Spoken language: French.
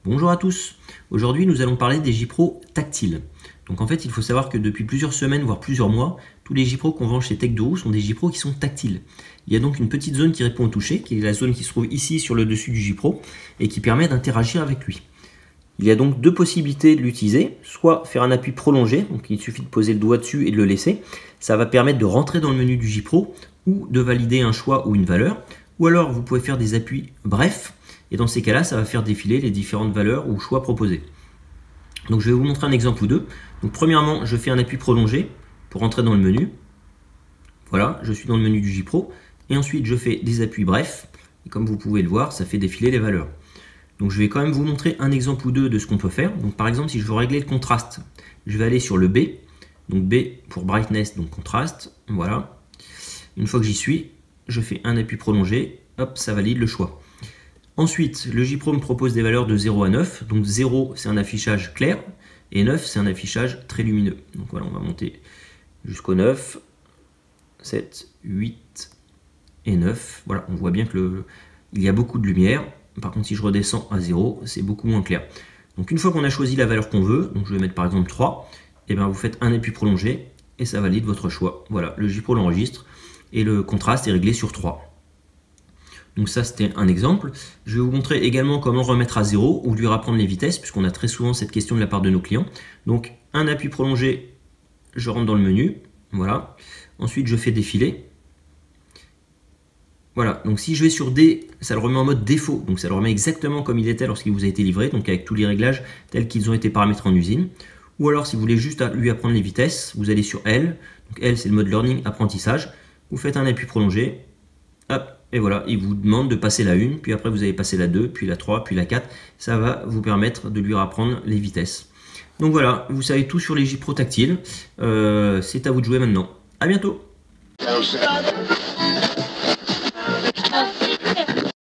Bonjour à tous, aujourd'hui nous allons parler des J-Pro tactiles. Donc en fait il faut savoir que depuis plusieurs semaines voire plusieurs mois, tous les J-Pro qu'on vend chez Tech2 sont des J-Pro qui sont tactiles. Il y a donc une petite zone qui répond au toucher, qui est la zone qui se trouve ici sur le dessus du J-Pro et qui permet d'interagir avec lui. Il y a donc deux possibilités de l'utiliser, soit faire un appui prolongé, donc il suffit de poser le doigt dessus et de le laisser, ça va permettre de rentrer dans le menu du J-Pro ou de valider un choix ou une valeur, ou alors vous pouvez faire des appuis brefs, et dans ces cas-là, ça va faire défiler les différentes valeurs ou choix proposés. Donc je vais vous montrer un exemple ou deux. Donc premièrement, je fais un appui prolongé pour rentrer dans le menu. Voilà, je suis dans le menu du J-Pro. Et ensuite, je fais des appuis brefs. Et comme vous pouvez le voir, ça fait défiler les valeurs. Donc je vais quand même vous montrer un exemple ou deux de ce qu'on peut faire. Donc par exemple, si je veux régler le contraste, je vais aller sur le B. Donc B pour brightness, donc contraste. Voilà. Une fois que j'y suis, je fais un appui prolongé. Hop, ça valide le choix. Ensuite, le J-Pro me propose des valeurs de 0 à 9. Donc 0, c'est un affichage clair. Et 9, c'est un affichage très lumineux. Donc voilà, on va monter jusqu'au 9, 7, 8 et 9. Voilà, on voit bien qu'il y a beaucoup de lumière. Par contre, si je redescends à 0, c'est beaucoup moins clair. Donc une fois qu'on a choisi la valeur qu'on veut, donc je vais mettre par exemple 3, et bien vous faites un appui prolongé et ça valide votre choix. Voilà, le J-Pro l'enregistre et le contraste est réglé sur 3. Donc ça, c'était un exemple. Je vais vous montrer également comment remettre à 0 ou lui rapprendre les vitesses, puisqu'on a très souvent cette question de la part de nos clients. Donc, un appui prolongé, je rentre dans le menu. Voilà. Ensuite, je fais défiler. Voilà. Donc, si je vais sur D, ça le remet en mode défaut. Donc, ça le remet exactement comme il était lorsqu'il vous a été livré, donc avec tous les réglages tels qu'ils ont été paramétrés en usine. Ou alors, si vous voulez juste lui apprendre les vitesses, vous allez sur L. Donc, L, c'est le mode learning apprentissage. Vous faites un appui prolongé. Hop. Et voilà, il vous demande de passer la 1, puis après vous allez passer la 2, puis la 3, puis la 4. Ça va vous permettre de lui apprendre les vitesses. Donc voilà, vous savez tout sur les J-Pro tactiles. C'est à vous de jouer maintenant. À bientôt!